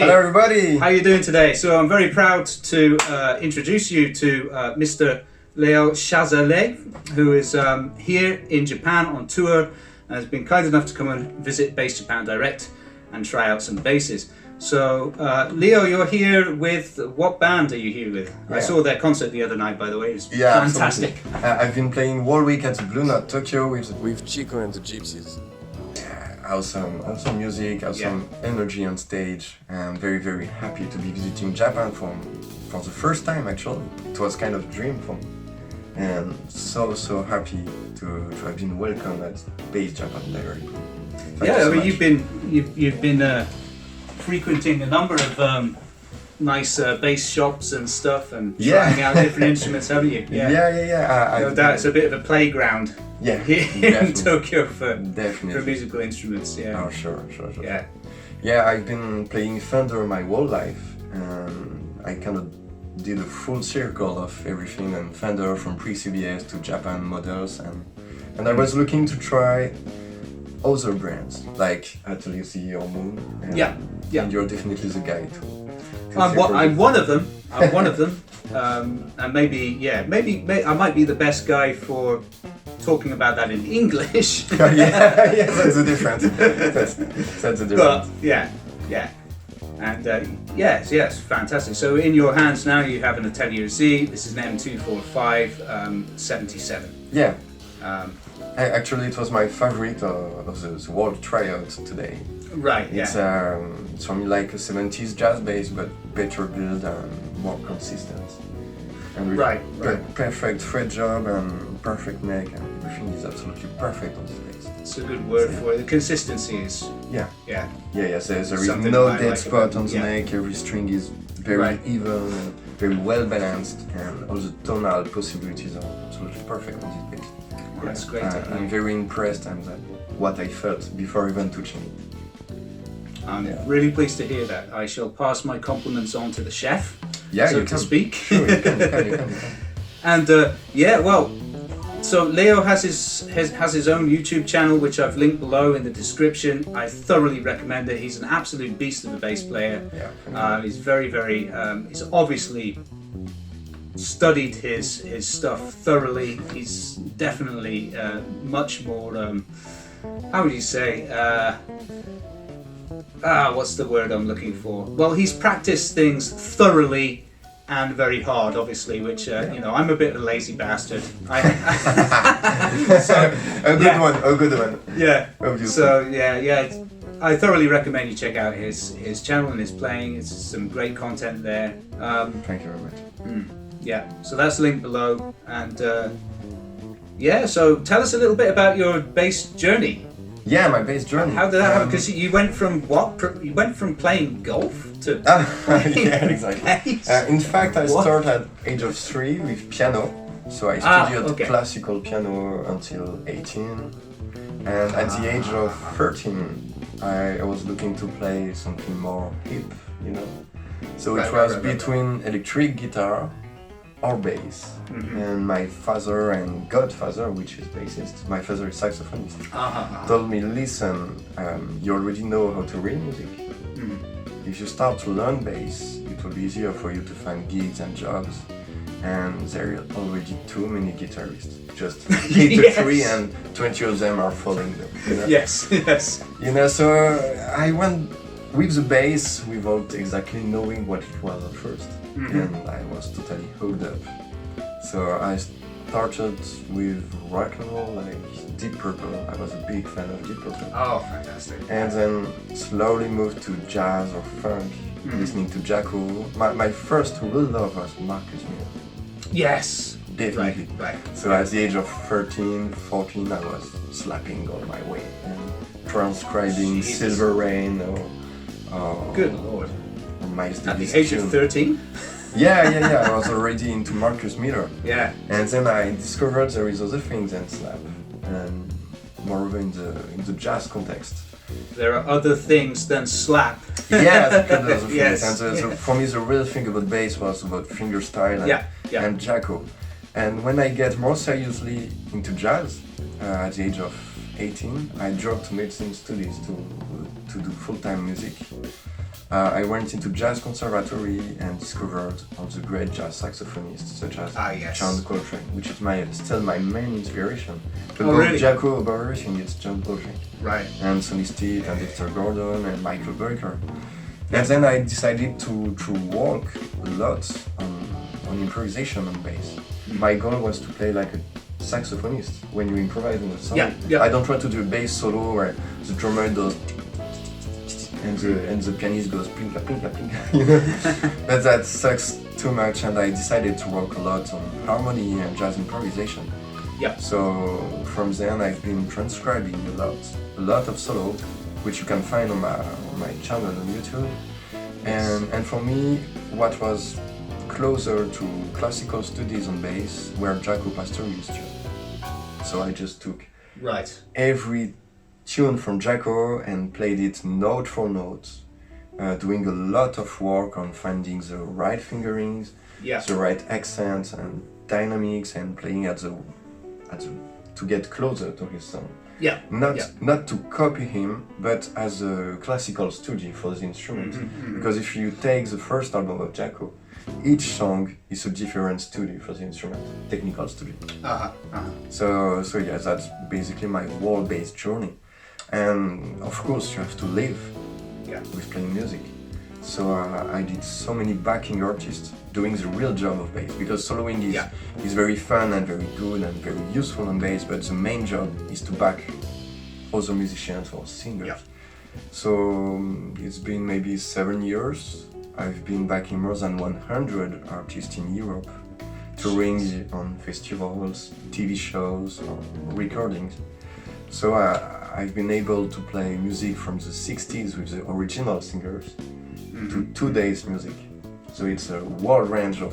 Hello everybody! How are you doing today? So I'm very proud to introduce you to Mr. Léo Chazallet, who is here in Japan on tour and has been kind enough to come and visit Bass Japan Direct and try out some basses. So Leo, you're here with, what band are you here with? Yeah. I saw their concert the other night, by the way. It was fantastic. I've been playing all week at the Blue Note Tokyo with Chico and the Gypsies. Awesome music, awesome energy on stage, and very, very happy to be visiting Japan for the first time actually. It was kind of a dream for me, and so happy to have been welcomed at Bass Japan Direct. I mean, you've been frequenting a number of nice bass shops and stuff, and trying out different instruments, haven't you? No doubt it's a bit of a playground. Here in Tokyo for musical instruments. Oh, sure. I've been playing Fender my whole life, and I kind of did a full circle of everything, and Fender from pre-CBS to Japan models, and I was looking to try other brands like Atelier Z or Moon. And you're definitely the guy too. I'm one of them. And maybe I might be the best guy for talking about that in English. That's the difference. That's the difference. But and yes, fantastic. So in your hands now you have an Atelier Z. This is an M245 77. Yeah. Actually, it was my favorite of the world tryout today. Right. It's for me like a 70s jazz bass, but better build and more consistent. And perfect fret job and perfect neck, and everything is absolutely perfect on this bass. It's a good word for it. The consistency is. There is no dead spot on the neck. Every string is very even and very well balanced, and all the tonal possibilities are absolutely perfect on this bass. That's great. I'm very impressed, and what I felt before even touching it. I'm really pleased to hear that. I shall pass my compliments on to the chef, so to speak. Sure, you can. And so Leo has his own YouTube channel, which I've linked below in the description. I thoroughly recommend it. He's an absolute beast of a bass player. He's very, very. He's obviously studied his stuff thoroughly. He's definitely much more. How would you say? What's the word I'm looking for? Well, he's practiced things thoroughly and very hard, obviously, which I'm a bit of a lazy bastard. A good one. Yeah. So I thoroughly recommend you check out his channel and his playing. It's some great content there. Thank you very much. So that's linked below, and so tell us a little bit about your bass journey. Yeah, my bass journey. How did that happen? Because you went from what? You went from playing golf to playing exactly. In fact, I started at age of 3 with piano. So I studied classical piano until 18, and at the age of 13, I was looking to play something more hip, So it was between electric guitar or bass. And my father and godfather, which is bassist, my father is saxophonist, told me, listen, you already know how to read music. If you start to learn bass, it will be easier for you to find gigs and jobs, and there are already too many guitarists. Just hit a tree and 20 of them are following them. Yes. So I went with the bass, without exactly knowing what it was at first, and I was totally hooked up. So I started with rock and roll, like Deep Purple. I was a big fan of Deep Purple. Oh, fantastic. And then slowly moved to jazz or funk, listening to Jaco. My first real love was Marcus Miller. Yes. Definitely. Right. So at the age of 13, 14, I was slapping all my way and transcribing Silver Rain or good lord. Or Miles At Davis the age tune. of 13? Yeah. I was already into Marcus Miller. Yeah. And then I discovered there is other things than slap, and moreover in the jazz context. There are other things than slap. Yes, other things. Yes. And so for me, the real thing about bass was about fingerstyle and Jaco. And when I get more seriously into jazz, at the age of 18, I dropped to medicine studies to do full-time music. I went into jazz conservatory and discovered all the great jazz saxophonists such as John Coltrane, which is still my main inspiration. But really? Jaco above everything, it's John Coltrane. Right. And Sonny Stitt and Dexter Gordon and Michael Brecker. And then I decided to work a lot on improvisation on bass. My goal was to play like a saxophonist when you improvise in a song. I don't try to do a bass solo where the drummer does and the pianist goes plinka plinka plinka. You know? But that sucks too much, and I decided to work a lot on harmony and jazz improvisation. Yeah. So from then I've been transcribing a lot of solo, which you can find on my channel on YouTube. And for me, what was closer to classical studies on bass were Jaco Pastorius tunes. So I just took every tune from Jaco and played it note for note, doing a lot of work on finding the right fingerings, the right accents and dynamics, and playing to get closer to his song. Not to copy him, but as a classical study for the instrument. Because if you take the first album of Jaco, each song is a different study for the instrument, technical study. So that's basically my wall-based journey. And of course you have to live with playing music. So I did so many backing artists doing the real job of bass, because soloing is very fun and very good and very useful on bass, but the main job is to back other musicians or singers. So it's been maybe 7 years. I've been backing more than 100 artists in Europe, touring on festivals, TV shows, or recordings. So I've been able to play music from the 60s with the original singers to today's music. So it's a wide range of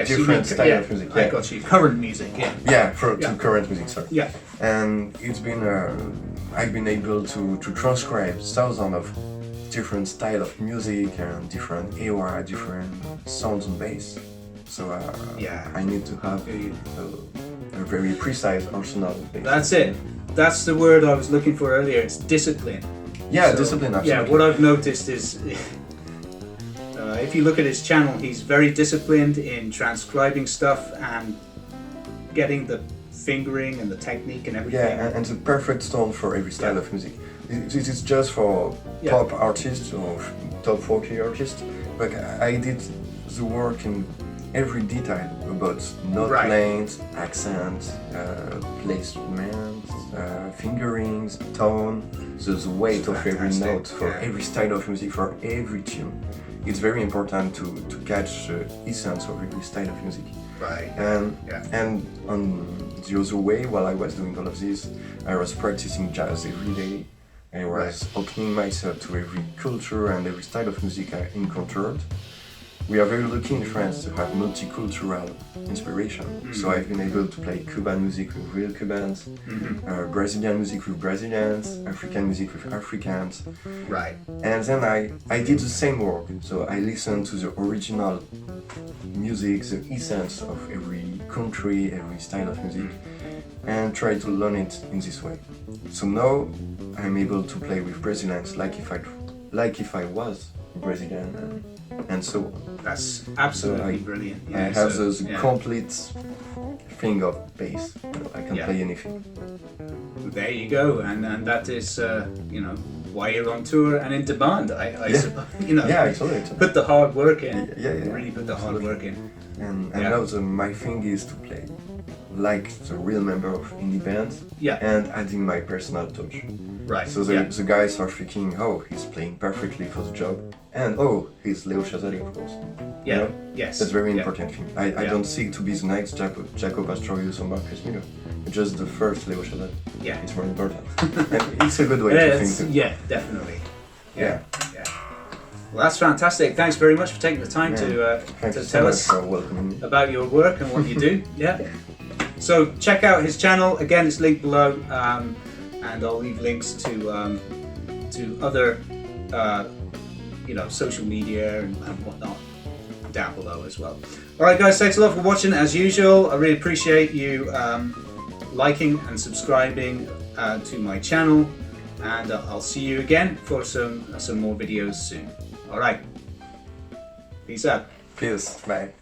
different styles of music. I got you. Current music, to current music, sorry. And it's been, I've been able to transcribe thousands of different styles of music and different era, different sounds on bass. So I need to have a very precise arsenal of bass. That's it. That's the word I was looking for earlier. It's discipline. Discipline, absolutely. Yeah, what I've noticed is if you look at his channel, he's very disciplined in transcribing stuff and getting the fingering and the technique and everything. Yeah, and the perfect tone for every style of music. This is just for pop artists or top 40 artists, but I did the work in every detail about note length, accent, placement, fingerings, tone, the weight of every note for every style of music, for every tune. It's very important to catch the essence of every style of music. And on the other way, while I was doing all of this, I was practicing jazz every day. I was opening myself to every culture and every style of music I encountered. We are very lucky in France to have multicultural inspiration. So I've been able to play Cuban music with real Cubans, Brazilian music with Brazilians, African music with Africans. And then I did the same work. So I listened to the original music, the essence of every country, every style of music, and try to learn it in this way. So now I'm able to play with Brazilians like if I was Brazilian and so on. That's absolutely brilliant. I have this complete thing of bass. I can play anything. There you go, and that is why you're on tour and in demand. I suppose, you know. Yeah, totally. Put the hard work in. Yeah. Really put the hard work in. And now my thing is to play like the real member of indie bands. Yeah. And adding my personal touch. Right. So the guys are thinking, oh, he's playing perfectly for the job, and oh, he's Leo Chazallet, of course. Yeah. You know? Yes. That's very important thing. I don't seek to be the next Jacob Astorius or Marcus Miller. Just the first Leo Chazallet. Yeah. It's more important. And it's a good way to think too. Yeah, definitely. Yeah. Well, that's fantastic. Thanks very much for taking the time to tell us about your work and what you do. Yeah. So check out his channel. Again, it's linked below, and I'll leave links to other social media and whatnot down below as well. All right, guys. Thanks a lot for watching. As usual, I really appreciate you liking and subscribing to my channel, and I'll see you again for some more videos soon. All right. Peace out. Peace. Bye.